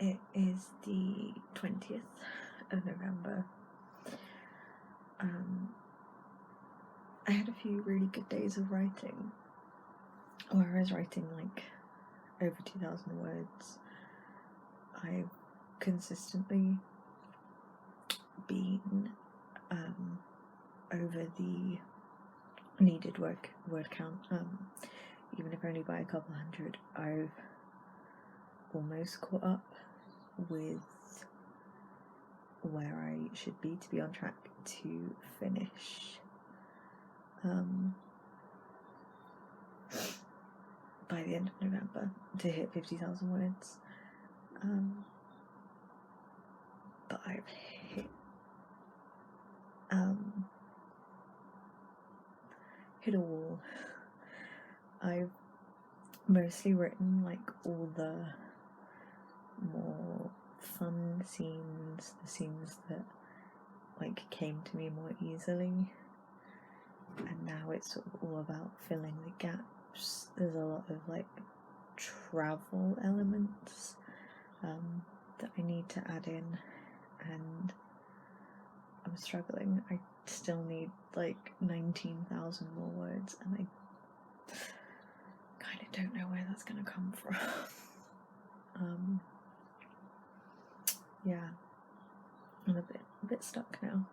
It is the 20th of November. I had a few really good days of writing, where I was writing like over 2,000 words. I've consistently been over the needed word count, even if only by a couple hundred. I've almost caught up with where I should be to be on track to finish by the end of November, to hit 50,000 words. But I've hit a wall. I've mostly written like all the more fun scenes, the scenes that like came to me more easily, and now it's sort of all about filling the gaps. There's a lot of like travel elements that I need to add in, and I'm struggling. I still need like 19,000 more words, and I kind of don't know where that's gonna come from. Yeah, I'm a bit stuck now.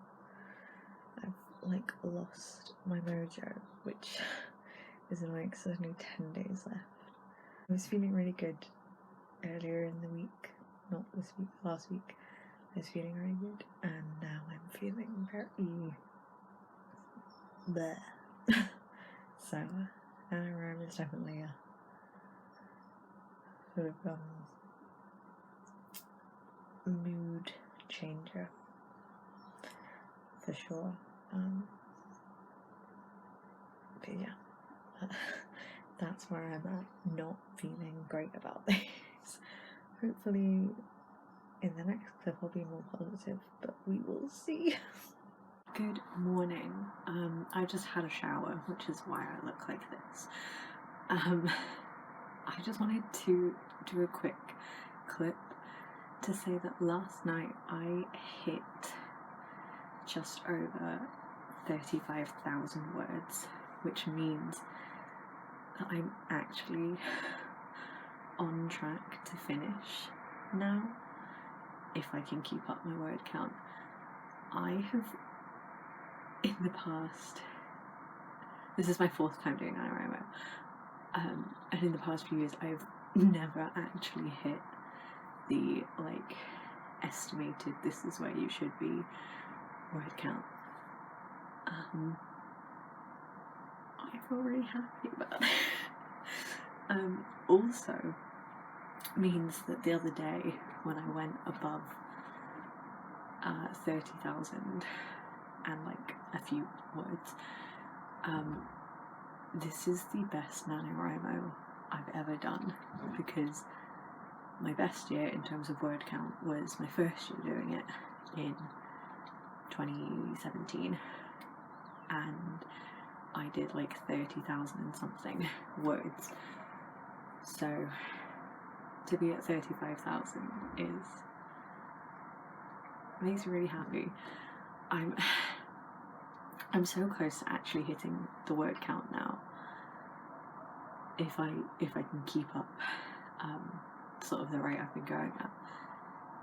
I've like lost my mojo, which is annoying because there's only 10 days left. I was feeling really good earlier in the week, not this week, last week. I was feeling really good, and now I'm feeling very bleh. So NaNoWriMo is definitely a sort of mood changer for sure. But yeah, that's where I'm at, not feeling great about things. Hopefully in the next clip I'll be more positive, but we will see. Good morning. I just had a shower, which is why I look like this. I just wanted to do a quick clip to say that last night I hit just over 35,000 words, which means that I'm actually on track to finish now, if I can keep up my word count. I have, in the past, this is my 4th time doing NaNoWriMo, and in the past few years I've never actually hit the like estimated this is where you should be word count. I feel really happy about it. Also means that the other day when I went above 30,000 and like a few words, this is the best NaNoWriMo I've ever done, because my best year in terms of word count was my first year doing it in 2017, and I did like 30,000 and something words. So to be at 35,000 makes me really happy. I'm so close to actually hitting the word count now. If I can keep up sort of the rate I've been going at,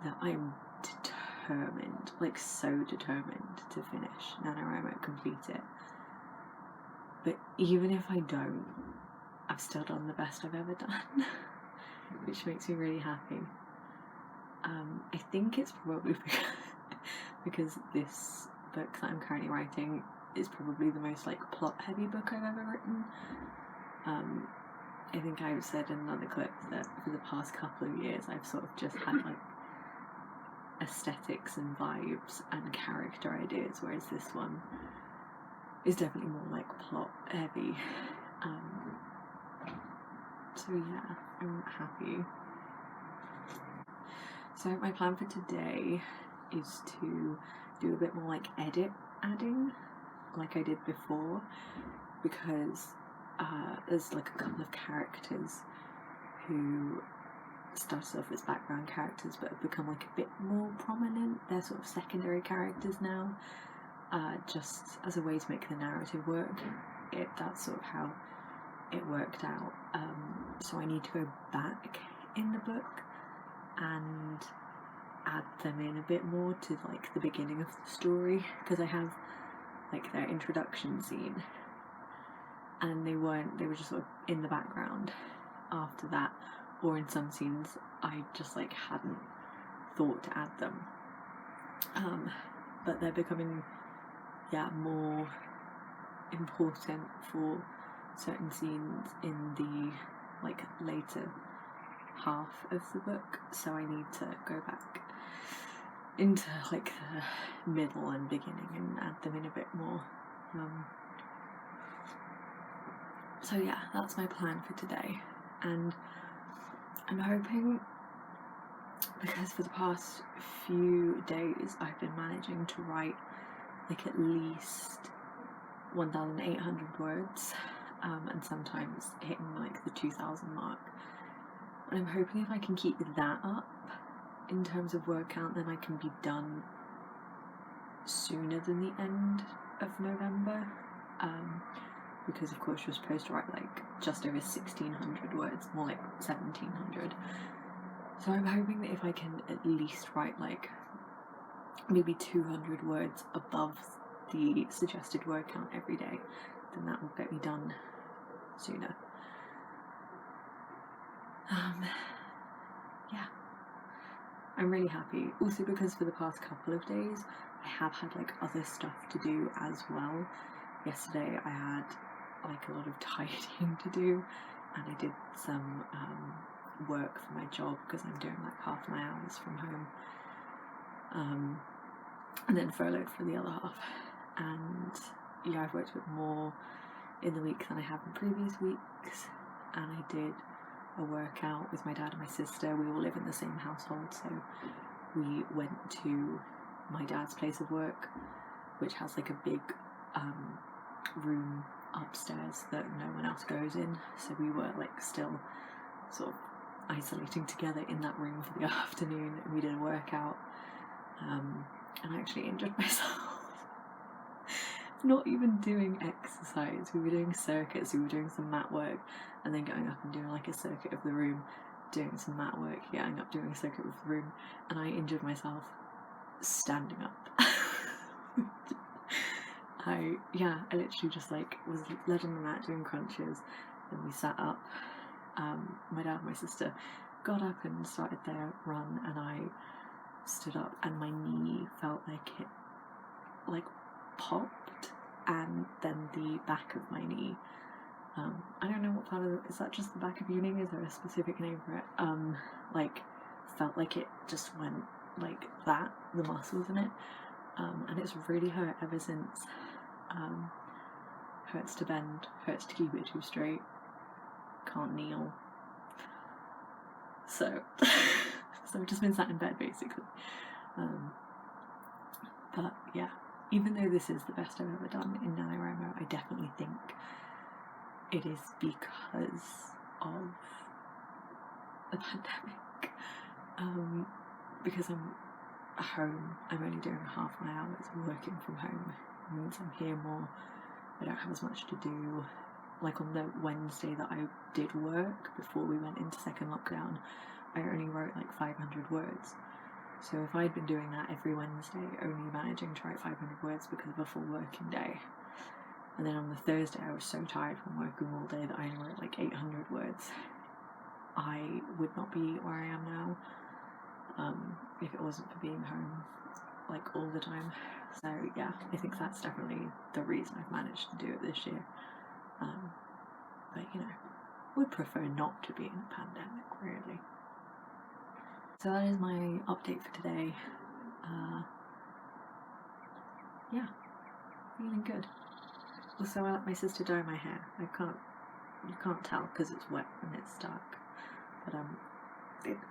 that I'm determined, like so determined to finish NaNoWriMo, complete it. But even if I don't, I've still done the best I've ever done, which makes me really happy. I think it's probably because this book that I'm currently writing is probably the most like plot heavy book I've ever written. I think I've said in another clip that for the past couple of years I've sort of just had like aesthetics and vibes and character ideas, whereas this one is definitely more like plot heavy. So yeah, I'm happy. So my plan for today is to do a bit more like edit adding like I did before, because there's like a couple of characters who started off as background characters but have become like a bit more prominent. They're sort of secondary characters now, just as a way to make the narrative work. That's sort of how it worked out. So I need to go back in the book and add them in a bit more to like the beginning of the story, because I have like their introduction scene and they were just sort of in the background after that, or in some scenes I just like hadn't thought to add them, but they're becoming more important for certain scenes in the like later half of the book, so I need to go back into like the middle and beginning and add them in a bit more. So yeah, that's my plan for today, and I'm hoping, because for the past few days I've been managing to write like at least 1,800 words, and sometimes hitting like the 2,000 mark. And I'm hoping if I can keep that up in terms of word count, then I can be done sooner than the end of November, because of course you're supposed to write like just over 1,600 words, more like 1,700. So I'm hoping that if I can at least write like maybe 200 words above the suggested word count every day, then that will get me done sooner. Yeah, I'm really happy. Also because for the past couple of days I have had like other stuff to do as well. Yesterday I had like a lot of tidying to do, and I did some work for my job because I'm doing like half my hours from home, and then furloughed for the other half. And yeah, I've worked a bit more in the week than I have in previous weeks, and I did a workout with my dad and my sister. We all live in the same household, so we went to my dad's place of work, which has like a big room upstairs that no one else goes in, so we were like still sort of isolating together in that room for the afternoon, and we did a workout, and I actually injured myself. Not even doing exercise, we were doing circuits, we were doing some mat work and then going up and doing like a circuit of the room, doing some mat work, getting up, doing a circuit of the room, and I injured myself standing up. I literally just like was led on the mat doing crunches, then we sat up, my dad and my sister got up and started their run, and I stood up and my knee felt like it like popped, and then the back of my knee, I don't know what part of it, is that just the back of your knee, is there a specific name for it, like felt like it just went like that, the muscles in it, and it's really hurt ever since. Hurts to bend, hurts to keep it too straight, can't kneel, so I've just been sat in bed basically, but yeah, even though this is the best I've ever done in NaNoWriMo, I definitely think it is because of the pandemic, because I'm at home, I'm only doing half my hours working from home. It means I'm here more, I don't have as much to do. Like on the Wednesday that I did work before we went into second lockdown, I only wrote like 500 words. So if I'd been doing that every Wednesday, only managing to write 500 words because of a full working day, and then on the Thursday I was so tired from working all day that I only wrote like 800 words, I would not be where I am now, if it wasn't for being home like all the time. So yeah, I think that's definitely the reason I've managed to do it this year. But you know, would prefer not to be in a pandemic, really. So that is my update for today. Yeah, feeling good. Also, I let my sister dye my hair. You can't tell because it's wet and it's dark, but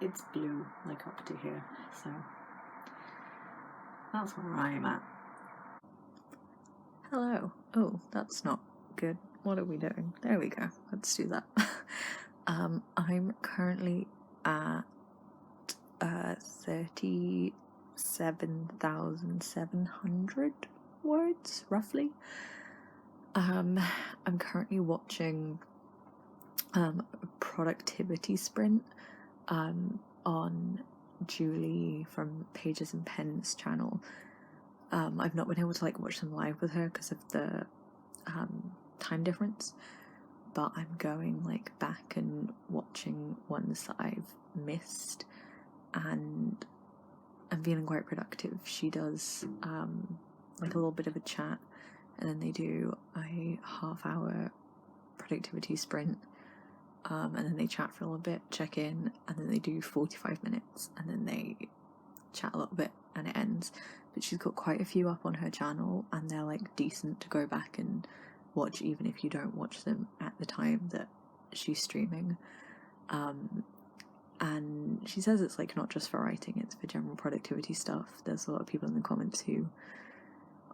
it's blue like up to here. So that's where I am at. Hello. Oh, that's not good. What are we doing? There we go. Let's do that. I'm currently at at 37,700 words, roughly. I'm currently watching a productivity sprint on Julie from Pages and Pens channel. I've not been able to like watch them live with her because of the time difference, but I'm going like back and watching ones that I've missed, and I'm feeling quite productive. She does like a little bit of a chat, and then they do a half-hour productivity sprint, and then they chat for a little bit, check in, and then they do 45 minutes, and then they chat a little bit, and it ends. But she's got quite a few up on her channel, and they're like decent to go back and watch even if you don't watch them at the time that she's streaming. And she says it's like not just for writing, it's for general productivity stuff. There's a lot of people in the comments who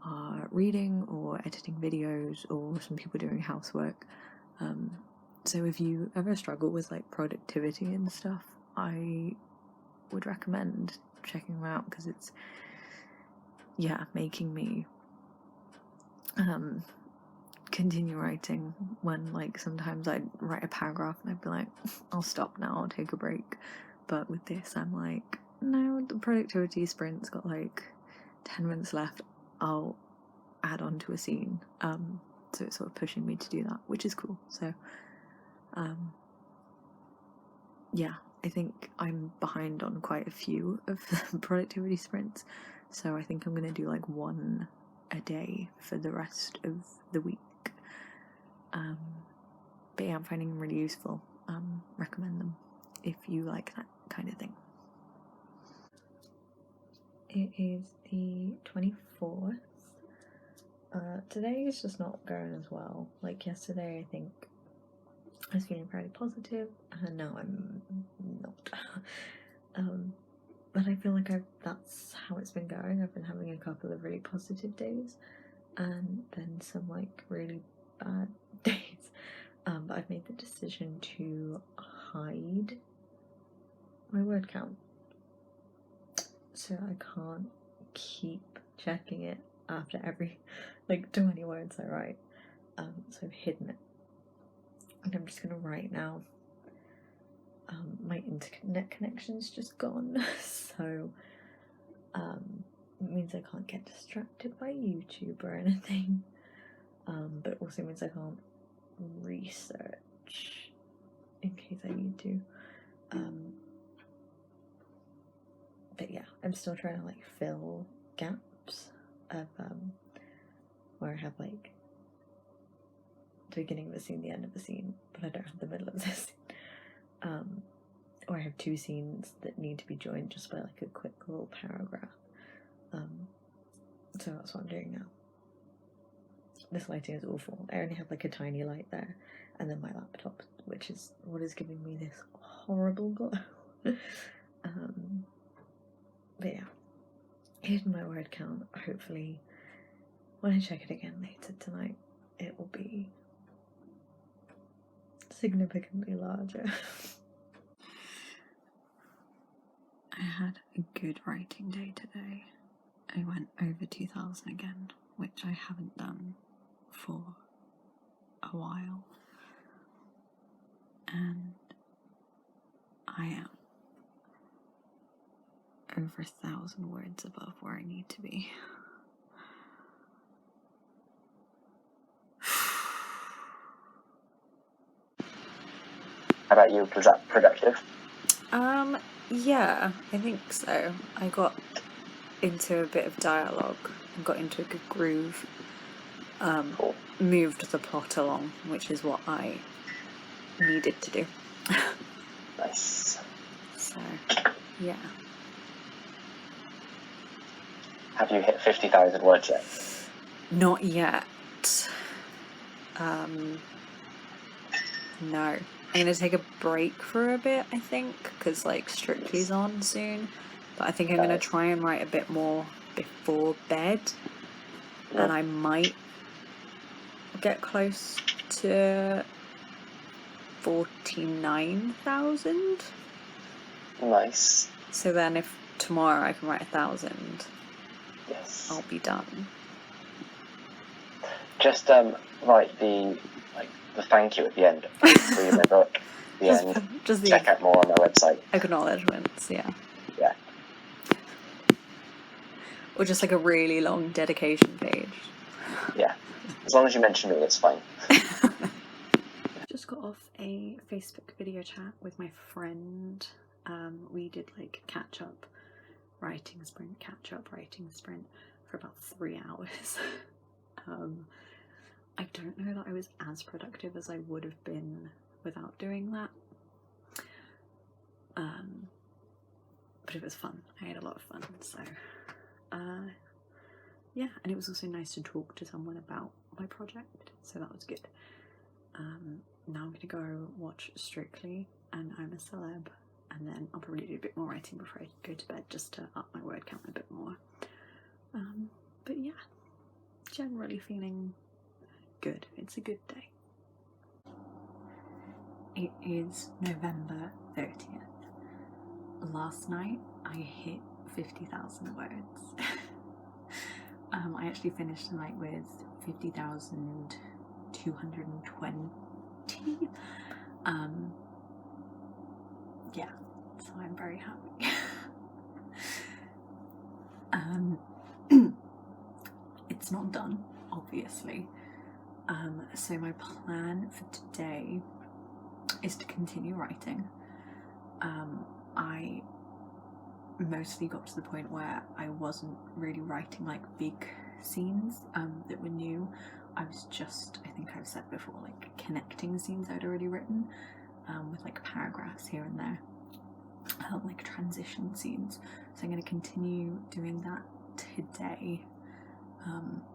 are reading or editing videos, or some people doing housework. So if you ever struggle with like productivity and stuff, I would recommend checking them out, because it's making me continue writing when like sometimes I'd write a paragraph and I'd be like, I'll stop now, I'll take a break. But with this I'm like, no, the productivity sprint's got like 10 minutes left, I'll add on to a scene. So it's sort of pushing me to do that, which is cool. So I think I'm behind on quite a few of the productivity sprints, so I think I'm going to do like one a day for the rest of the week. But yeah, I'm finding them really useful. Recommend them if you like that kind of thing. It is the 24th. Today is just not going as well. Like yesterday, I think I was feeling fairly positive, and now I'm not. But I feel like that's how it's been going. I've been having a couple of really positive days, and then some like really bad days. But I've made the decision to hide my word count, so I can't keep checking it after every like 20 words I write. So I've hidden it, and I'm just gonna write now. My internet connection's just gone, so it means I can't get distracted by YouTube or anything, but it also means I can't research in case I need to. But yeah, I'm still trying to like fill gaps of where I have like the beginning of a scene, the end of a scene, but I don't have the middle of this scene. Or I have two scenes that need to be joined just by like a quick little paragraph. So that's what I'm doing now. This lighting is awful. I only have like a tiny light there, and then my laptop, which is what is giving me this horrible glow. But yeah, here's my word count. Hopefully when I check it again later tonight, it will be significantly larger. I had a good writing day today. I went over 2,000 again, which I haven't done for a while, and I am over 1,000 words above where I need to be. How about you? Was that productive? Yeah, I think so. I got into a bit of dialogue and got into a good groove. Cool. Moved the plot along, which is what I needed to do. Nice. So, yeah. Have you hit 50,000 words yet? Not yet. No. I'm gonna take a break for a bit, I think, because like Strictly's on soon. But I think I'm gonna try and write a bit more before bed, and I might get close to 49,000. Nice. So then if tomorrow I can write 1,000, Yes. I'll be done. Just write the thank you at the end. For my book. The end. Just Check out more on my website. acknowledgements, yeah. Yeah. Or just like a really long dedication page. Yeah. As long as you mention me, it's fine. Just got off a Facebook video chat with my friend. We did like catch-up writing sprint for about 3 hours. I don't know that I was as productive as I would have been without doing that. But it was fun. I had a lot of fun, so yeah, and it was also nice to talk to someone about my project, so that was good. Now I'm gonna go watch Strictly and I'm a Celeb, and then I'll probably do a bit more writing before I go to bed, just to up my word count a bit more. But yeah, generally feeling good. It's a good day. It is November 30th. Last night I hit 50,000 words. I actually finished the night with 50,220. Yeah, so I'm very happy. It's not done, obviously. So my plan for today is to continue writing. I mostly got to the point where I wasn't really writing like big scenes that were new. I was just, I think I've said before, like connecting scenes I'd already written with like paragraphs here and there, like transition scenes. So I'm going to continue doing that today,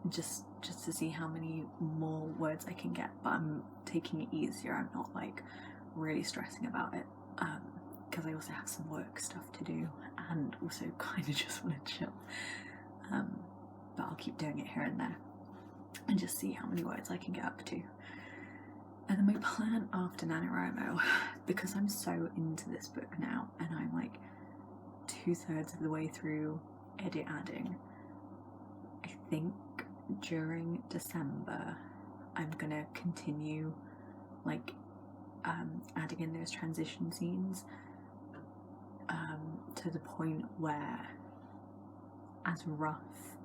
just to see how many more words I can get, but I'm taking it easier. I'm not like really stressing about it, because I also have some work stuff to do and also kind of just want to chill. But I'll keep doing it here and there and just see how many words I can get up to. And then my plan after NaNoWriMo, because I'm so into this book now and I'm like 2/3 of the way through adding, I think during December I'm gonna continue like adding in those transition scenes to the point where, as rough,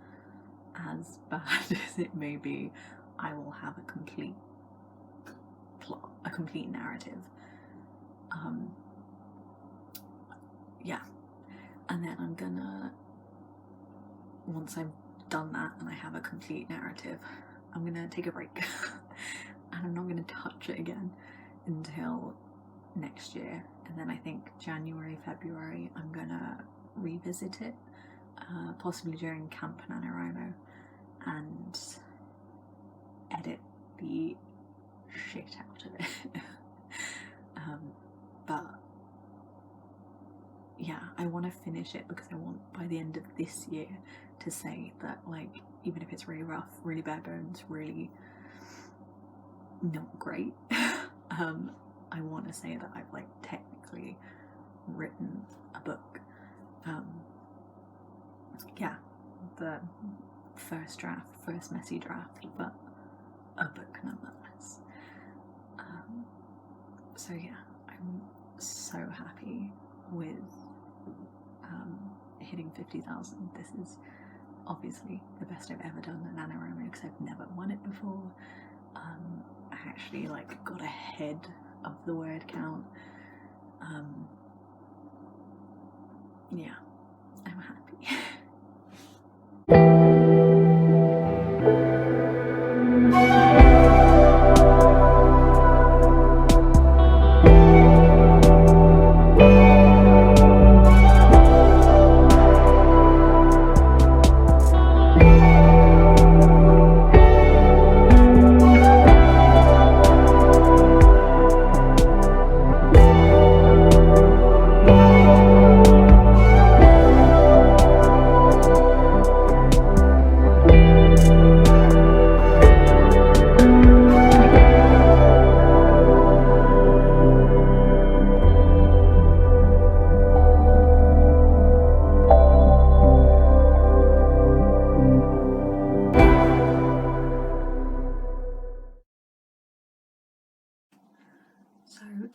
as bad as it may be, I will have a complete plot, a complete narrative. Yeah, and then I'm gonna, once I've done that and I have a complete narrative, I'm gonna take a break and I'm not gonna touch it again until next year. And then I think January, February, I'm gonna revisit it, possibly during Camp NaNoWriMo, and edit the shit out of it. But yeah, I want to finish it because I want by the end of this year to say that, like, even if it's really rough, really bare bones, really not great, I want to say that I've like technically written a book. Yeah, the first messy draft, but a book nonetheless. So yeah, I'm so happy with hitting 50,000. This is obviously the best I've ever done at NaNoWriMo because I've never won it before. I actually like got ahead of the word count. Yeah, I'm happy.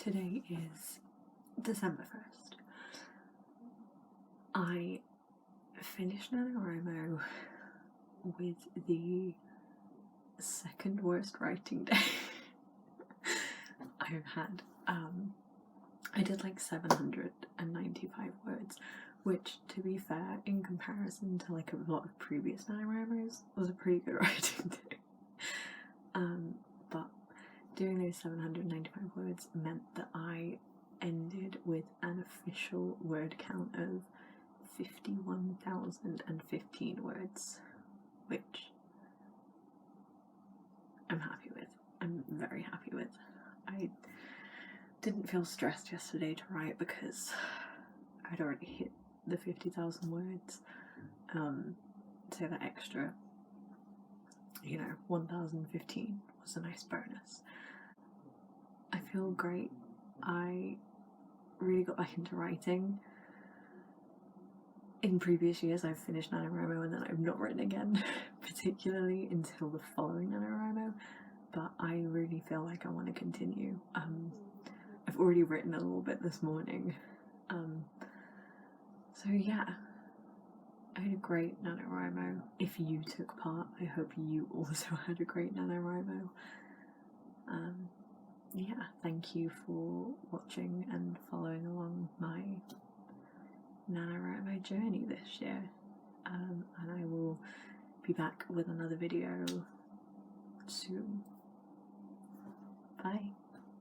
today is December 1st. I finished NaNoWriMo with the second worst writing day I've had. I did like 795 words, which, to be fair, in comparison to like a lot of previous NaNoWriMos, was a pretty good writing day. But doing those 795 words meant that I ended with an official word count of 51,015 words, which I'm happy with. I'm very happy with. I didn't feel stressed yesterday to write because I'd already hit the 50,000 words, so that extra, 1,015 was a nice bonus. I feel great. I really got back into writing. In previous years I've finished NaNoWriMo and then I've not written again, particularly until the following NaNoWriMo, but I really feel like I want to continue. I've already written a little bit this morning, so yeah, I had a great NaNoWriMo. If you took part, I hope you also had a great NaNoWriMo. Yeah, thank you for watching and following along my NaNoWriMo journey this year, and I will be back with another video soon. Bye.